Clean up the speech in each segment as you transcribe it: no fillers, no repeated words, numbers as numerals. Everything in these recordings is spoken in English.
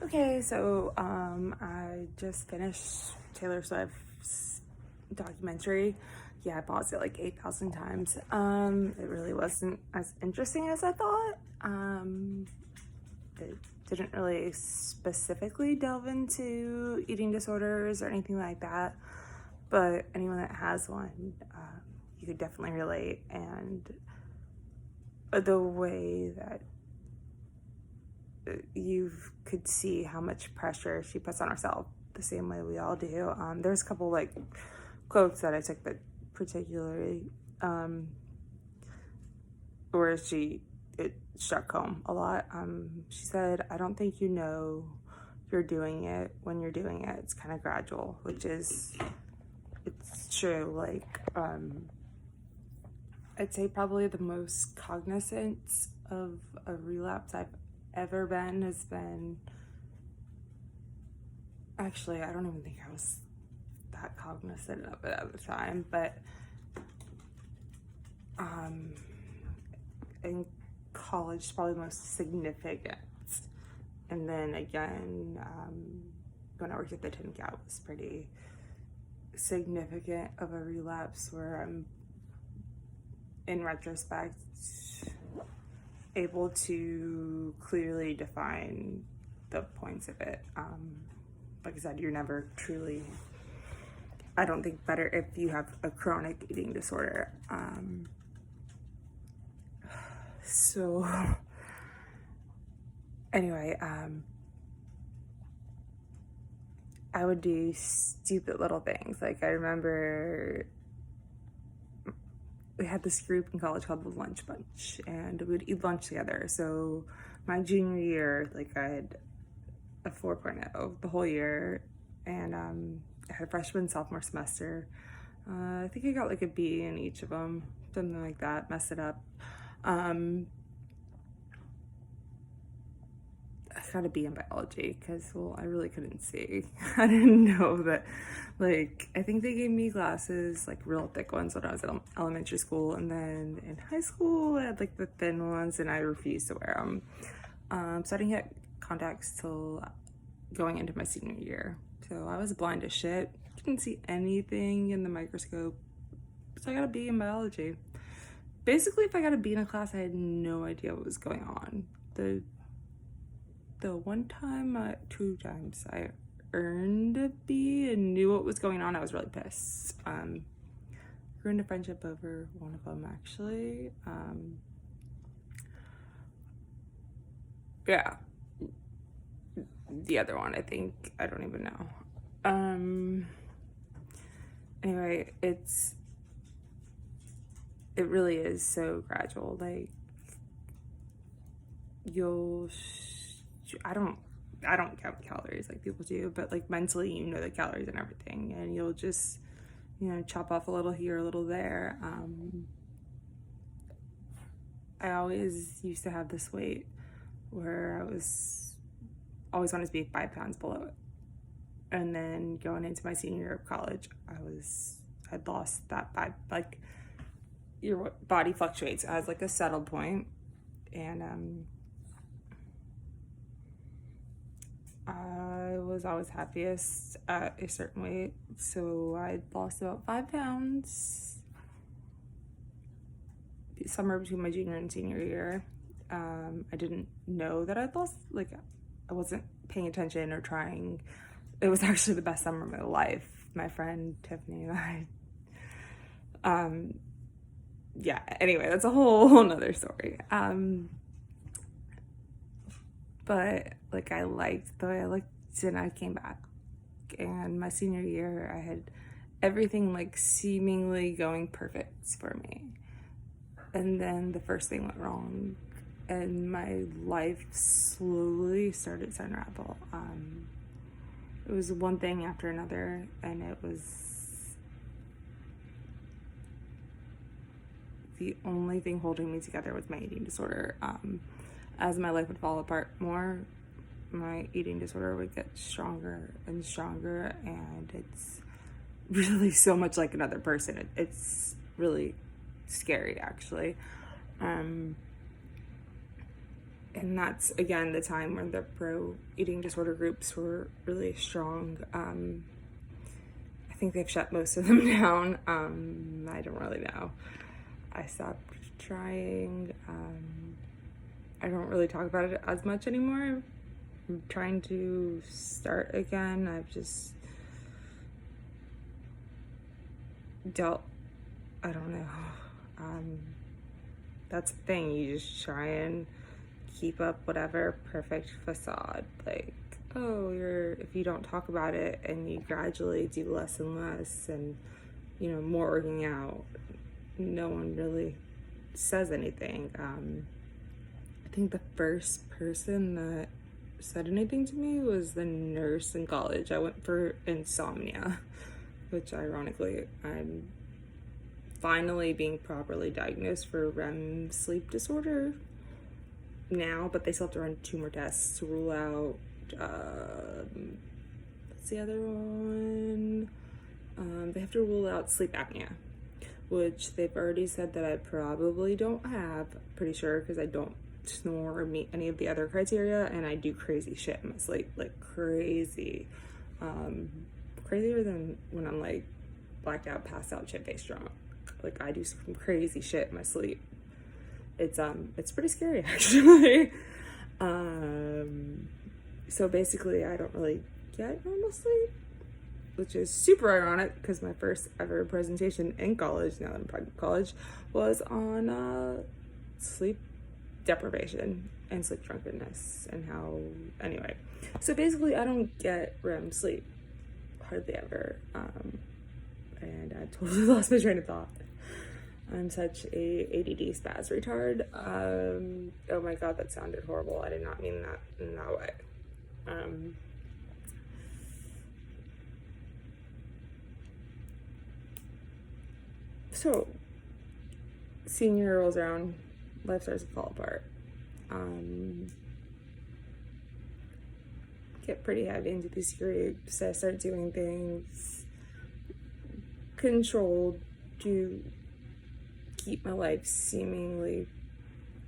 Okay, so I just finished Taylor Swift's documentary. Yeah, I paused it like 8,000 times. It really wasn't as interesting as I thought. It didn't really specifically delve into eating disorders or anything like that, but anyone that has one, you could definitely relate. And the way that you could see how much pressure she puts on herself the same way we all do. There's a couple like quotes that I took that particularly where it struck home a lot. She said, "I don't think you know you're doing it when you're doing it. It's kind of gradual," which is, it's true. Like, I'd say probably the most cognizant of a relapse I've ever been has been, actually, I don't even think I was that cognizant of it at the time, but in college, probably the most significant. And then again, when I worked at the Tin Cat, was pretty significant of a relapse where I'm, in retrospect, able to clearly define the points of it. Like I said, you're never truly, I don't think, better if you have a chronic eating disorder. So anyway, I would do stupid little things. Like, I remember we had this group in college called the Lunch Bunch, and we would eat lunch together. So my junior year, like, I had a 4.0 the whole year, and I had a freshman, sophomore semester. I think I got like a B in each of them, something like that, messed it up. I got a B in biology because, well, I really couldn't see. I didn't know that, like, I think they gave me glasses, like real thick ones when I was in elementary school, and then in high school I had like the thin ones, and I refused to wear them. So I didn't get contacts till going into my senior year. So I was blind as shit, couldn't see anything in the microscope. So I got a B in biology. Basically, if I got a B in a class, I had no idea what was going on. The one time, 2 times I earned a B and knew what was going on, I was really pissed. Ruined a friendship over one of them, actually. Yeah. The other one, I think, I don't even know. Anyway, it really is so gradual. Like, I don't count calories like people do, but like mentally, you know the calories and everything, and you'll just, chop off a little here, a little there. I always used to have this weight where I was always wanted to be 5 pounds below it. And then going into my senior year of college, I'd lost that 5, like, your body fluctuates as like a settle point. And I was always happiest at a certain weight. So I lost about 5 pounds somewhere between my junior and senior year. I didn't know that I'd lost, like, I wasn't paying attention or trying. It was actually the best summer of my life. My friend Tiffany and I, yeah, anyway, that's a whole nother story. But like, I liked the way I looked, and I came back. And my senior year, I had everything like seemingly going perfect for me. And then the first thing went wrong, and my life slowly started to unravel. It was one thing after another, and it was the only thing holding me together was my eating disorder. As my life would fall apart more, my eating disorder would get stronger and stronger, and it's really so much like another person. It's really scary, actually. And that's, again, the time when the pro eating disorder groups were really strong. I think they've shut most of them down. I don't really know. I stopped trying. I don't really talk about it as much anymore. I'm trying to start again. I've just dealt, I don't know. That's the thing. You just try and keep up whatever perfect facade. Like, oh, if you don't talk about it and you gradually do less and less and, more working out, no one really says anything. I think the first person that said anything to me was the nurse in college. I went for insomnia, which ironically, I'm finally being properly diagnosed for REM sleep disorder now, but they still have to run 2 more tests to rule out, what's the other one? They have to rule out sleep apnea, which they've already said that I probably don't have, pretty sure, because I don't snore or meet any of the other criteria, and I do crazy shit in my sleep, like crazy. Crazier than when I'm like blacked out, passed out, shit-faced drunk. Like, I do some crazy shit in my sleep. It's pretty scary, actually. So basically, I don't really get normal sleep, which is super ironic because my first ever presentation in college, now that I'm pregnant college, was on sleep deprivation and sleep drunkenness and how, anyway. So basically, I don't get REM sleep, hardly ever. And I totally lost my train of thought. I'm such a ADD spaz retard. Oh my god, that sounded horrible. I did not mean that in that way. So, senior year rolls around, life starts to fall apart. Get pretty heavy into these groups. I start doing things controlled to keep my life seemingly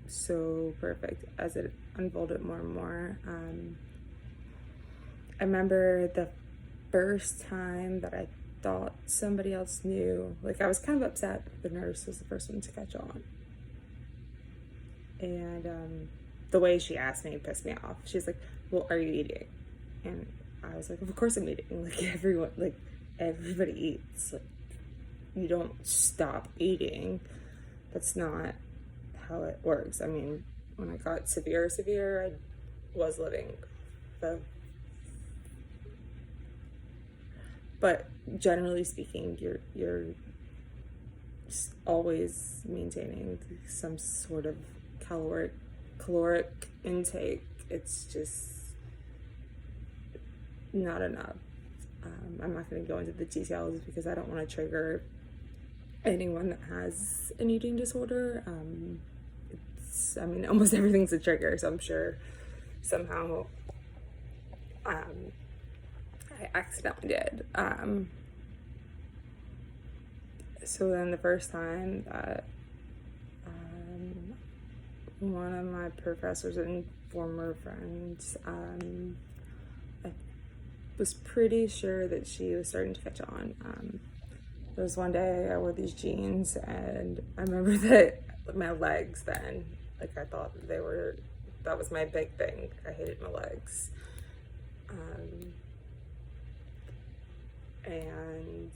so perfect as it unfolded more and more. I remember the first time that I thought somebody else knew. Like, I was kind of upset the nurse was the first one to catch on. And the way she asked me pissed me off. She's like, well, are you eating? And I was like, of course I'm eating. Like, everybody eats. Like, you don't stop eating. That's not how it works. I mean, when I got severe, I was living but generally speaking, you're always maintaining some sort of caloric intake. It's just not enough. I'm not going to go into the details because I don't want to trigger anyone that has an eating disorder. Almost everything's a trigger, so I'm sure somehow I accidentally did. So then the first time that one of my professors and former friends, I was pretty sure that she was starting to catch on. There was one day I wore these jeans, and I remember that my legs then, like, I thought that was my big thing. I hated my legs. And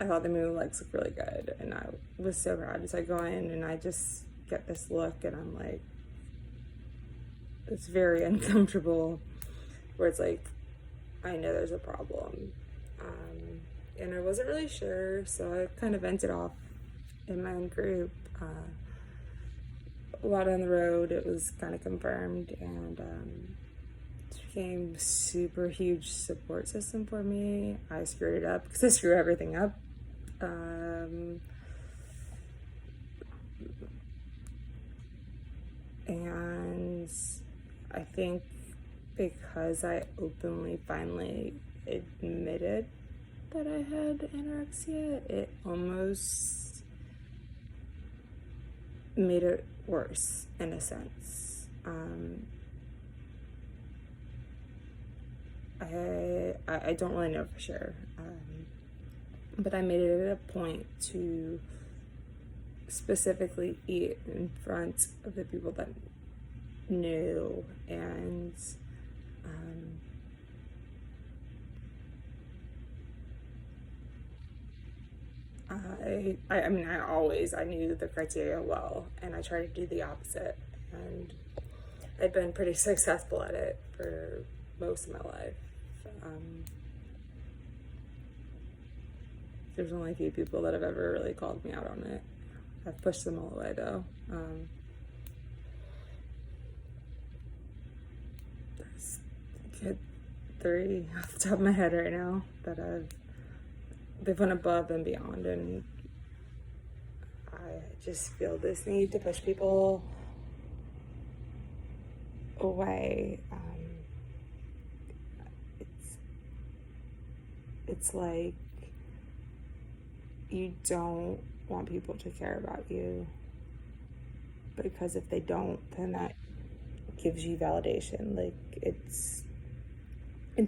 I thought the movie legs looked really good, and I was so proud. So I go in and I just get this look, and I'm like, it's very uncomfortable, where it's like, I know there's a problem. And I wasn't really sure, so I kind of vented off in my own group. A lot on the road, it was kind of confirmed, and it became a super huge support system for me. I screwed it up because I screw everything up. And I think because I openly finally admitted that I had anorexia, it almost made it worse in a sense. I don't really know for sure, but I made it a point to specifically eat in front of the people that knew, and I mean, I knew the criteria well, and I tried to do the opposite, and I've been pretty successful at it for most of my life. There's only a few people that have ever really called me out on it. I've pushed them all away though. There's a good 3 off the top of my head right now that they've went above and beyond, and I just feel this need to push people away. It's like you don't want people to care about you, because if they don't, then that gives you validation. Like it's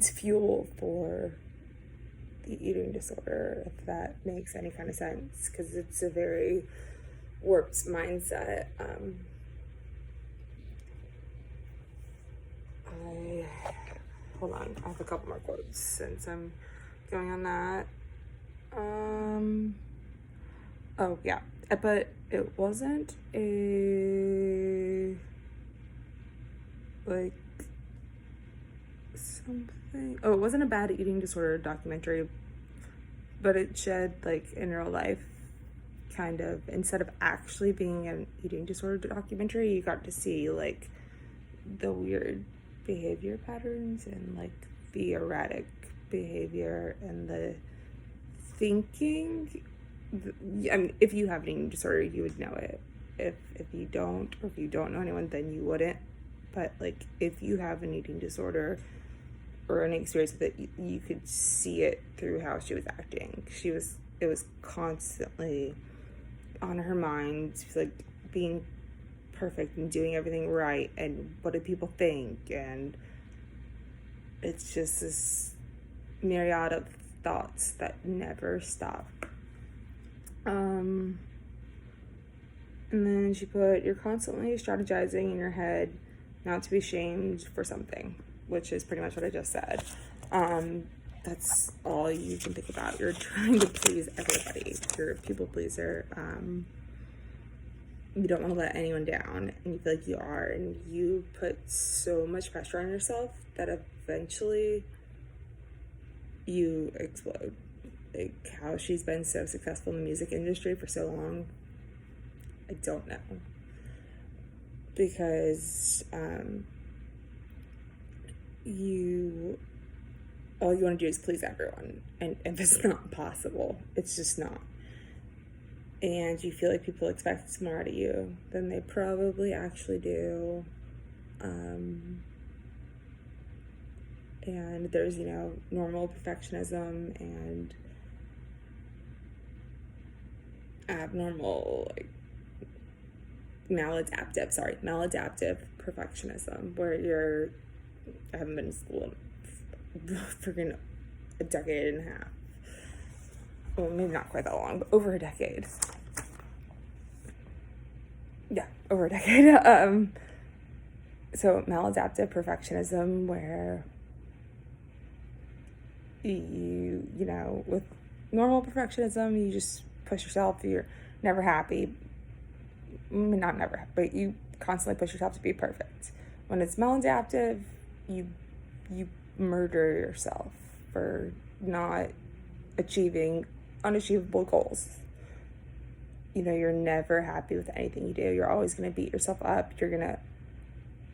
fuel for the eating disorder, if that makes any kind of sense, because it's a very warped mindset. Hold on, I have a couple more quotes since I'm going on that. Oh yeah, but it wasn't a like something. Oh, it wasn't a bad eating disorder documentary, but it shed like in real life kind of, instead of actually being an eating disorder documentary, you got to see like the weird behavior patterns and like the erratic behavior and the thinking. I mean, if you have an eating disorder, you would know it. If you don't, or if you don't know anyone, then you wouldn't. But like, if you have an eating disorder or an experience with it, you could see it through how she was acting. It was constantly on her mind. She was like being perfect and doing everything right, and what do people think? And it's just this myriad of thoughts that never stop. And then she put, you're constantly strategizing in your head not to be shamed for something, which is pretty much what I just said. That's all you can think about. You're trying to please everybody. You're a people pleaser. You don't want to let anyone down, and you feel like you are, and you put so much pressure on yourself that eventually you explode. Like how she's been so successful in the music industry for so long, I don't know. Because all you want to do is please everyone, and if it's not possible, it's just not. And you feel like people expect more out of you than they probably actually do. And there's, normal perfectionism and abnormal, like, maladaptive perfectionism, where I haven't been in school in freaking a decade and a half. Well, maybe not quite that long, but over a decade. Yeah, over a decade. So maladaptive perfectionism, where with normal perfectionism, you just push yourself. You're never happy. Not never, but you constantly push yourself to be perfect. When it's maladaptive, you murder yourself for not achieving unachievable goals. You're never happy with anything you do. You're always going to beat yourself up. You're going to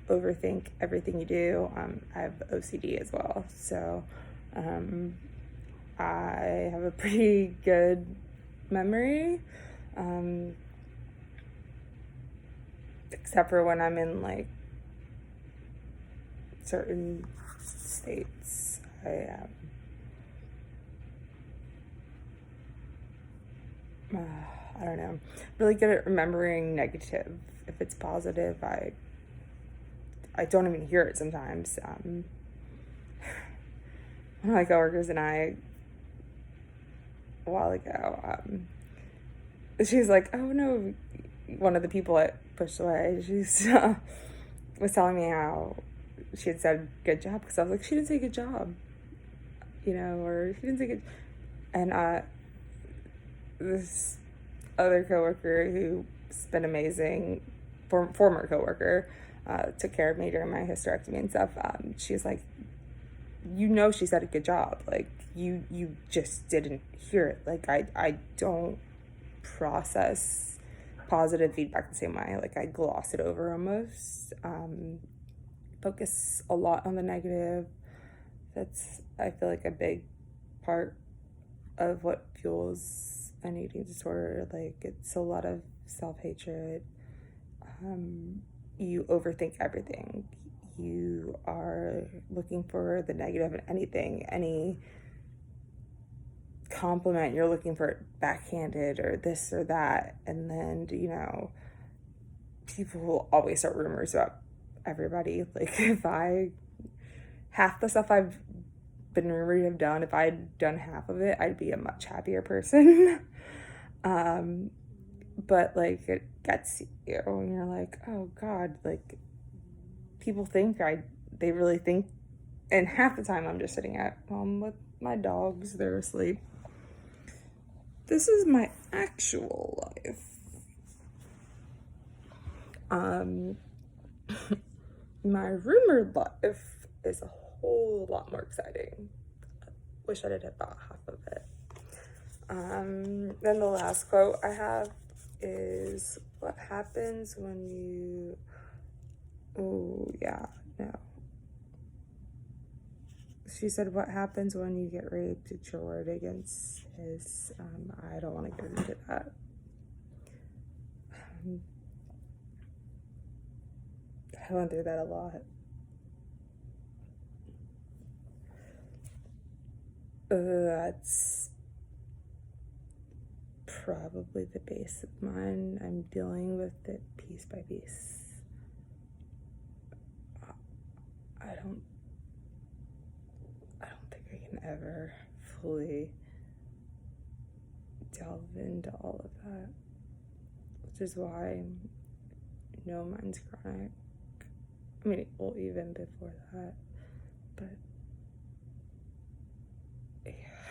overthink everything you do. I have OCD as well, so I have a pretty good memory, except for when I'm in like certain states. I don't know, really good at remembering negative. If it's positive, I don't even hear it sometimes. One of my coworkers and I, a while ago, she's like, oh no, one of the people that pushed away, she's was telling me how she had said good job, because I was like, she didn't say good job, or she didn't say good. And this other coworker who's been amazing, former coworker, took care of me during my hysterectomy and stuff. She was like, she said a good job. Like, you just didn't hear it. Like, I don't process positive feedback the same way. Like, I gloss it over almost. Focus a lot on the negative. That's, I feel like, a big part of what fuels an eating disorder. Like, it's a lot of self-hatred. You overthink everything. You are looking for the negative in anything. Any compliment, you're looking for it backhanded or this or that. And then, people will always start rumors about everybody. Like, half the stuff I've been rumored to have done, if I'd done half of it, I'd be a much happier person. But like, it gets you and you're like, oh God, like, people think they really think, and half the time I'm just sitting at home with my dogs, they're asleep. This is my actual life. My rumored life is a whole lot more exciting. Wish I did about half of it. Then the last quote I have is, what happens when you... Oh, yeah, no. She said, what happens when you get raped? It's your word against his. I don't want to get into that. I went through that a lot. That's probably the base of mine. I'm dealing with it piece by piece. I don't think I can ever fully delve into all of that, which is why no, mine's chronic. I mean, well, even before that, but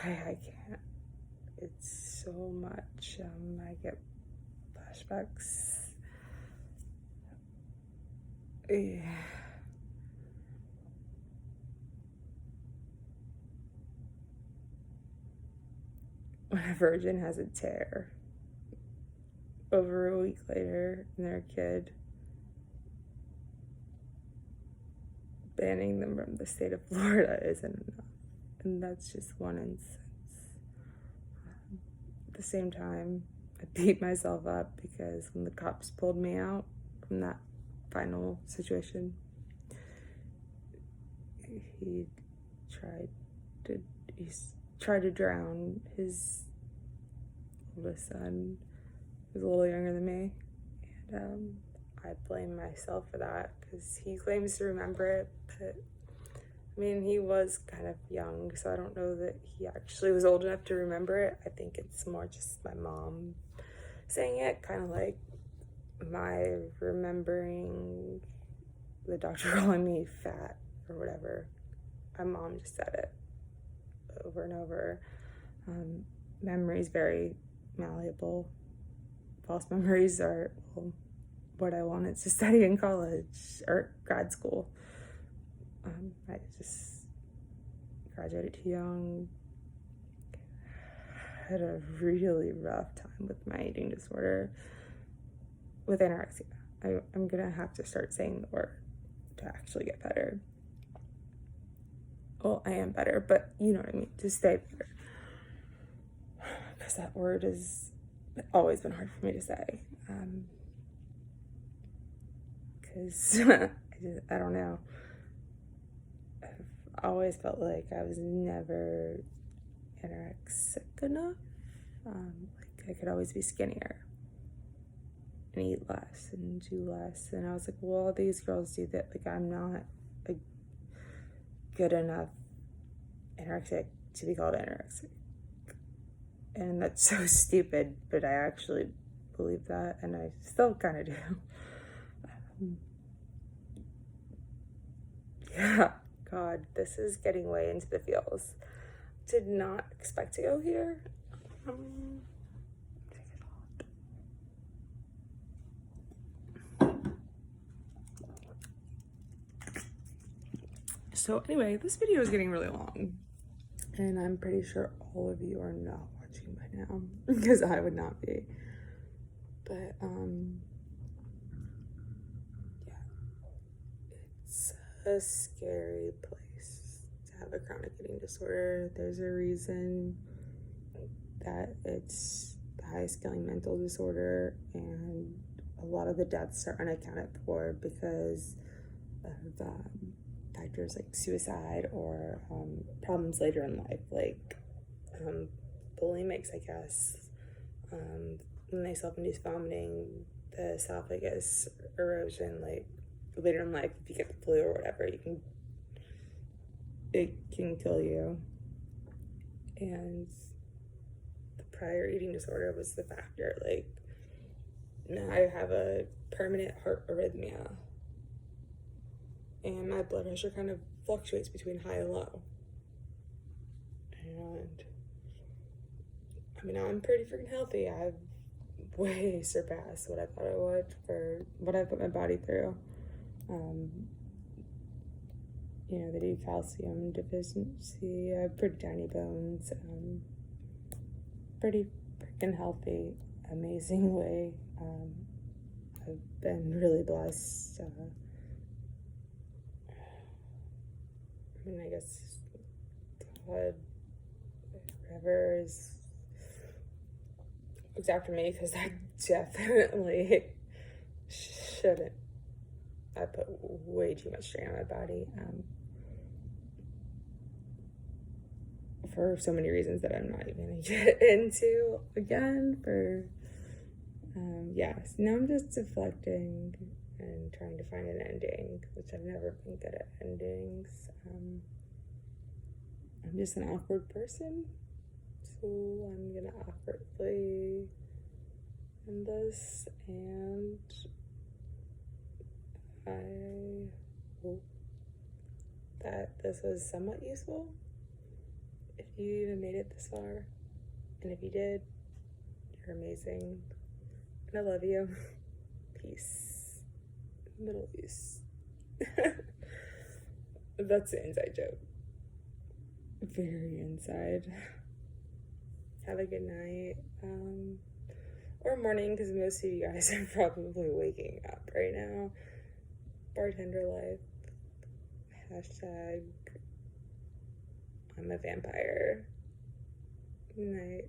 I can't. It's so much. I get flashbacks. Yeah. When a virgin has a tear, over a week later, and they're a kid, banning them from the state of Florida isn't enough. And that's just one instance. At the same time, I beat myself up because when the cops pulled me out from that final situation, he tried to drown his oldest son, who's a little younger than me, and I blame myself for that because he claims to remember it, but I mean, he was kind of young, so I don't know that he actually was old enough to remember it. I think it's more just my mom saying it, kind of like my remembering the doctor calling me fat or whatever. My mom just said it over and over. Memory's very malleable. False memories are what I wanted to study in college or grad school. I just graduated too young. Had a really rough time with my eating disorder, with anorexia. I'm gonna have to start saying the word to actually get better. Well, I am better, but you know what I mean, to stay better. Because that word has always been hard for me to say. Because I don't know. I've always felt like I was never anorexic enough. Like, I could always be skinnier and eat less and do less. And I was like, well, all these girls do that. Like, I'm not a good enough anorexic to be called anorexic. And that's so stupid, but I actually believe that, and I still kind of do. Yeah, God, this is getting way into the feels. Did not expect to go here. So anyway, this video is getting really long, and I'm pretty sure all of you are not watching by now, because I would not be. But yeah, it's a scary place to have a chronic eating disorder. There's a reason that it's the highest killing mental disorder, and a lot of the deaths are unaccounted for because of factors like suicide or problems later in life, like bulimics, I guess. When they self-induce vomiting, the esophagus erosion, like later in life, if you get the flu or whatever, it can kill you. And the prior eating disorder was the factor. Like, now I have a permanent heart arrhythmia, and my blood pressure kind of fluctuates between high and low. And I mean, I'm pretty freaking healthy. I've way surpassed what I thought I would for what I put my body through. You know, they do calcium deficiency. I have pretty tiny bones. Pretty freaking healthy, amazingly. I've been really blessed. I mean, I guess God, whoever looks after me, because I definitely shouldn't. I put way too much strain on my body for so many reasons that I'm not even going to get into again. Yeah, so now I'm just deflecting and trying to find an ending, which I've never been good at endings. I'm just an awkward person, so I'm gonna awkwardly end this, and I hope that this was somewhat useful. If you even made it this far, and if you did, you're amazing, and I love you. Peace. Middle East. That's the inside joke. Very inside. Have a good night. Or morning, because most of you guys are probably waking up right now. Bartender life. Hashtag I'm a vampire. Good night.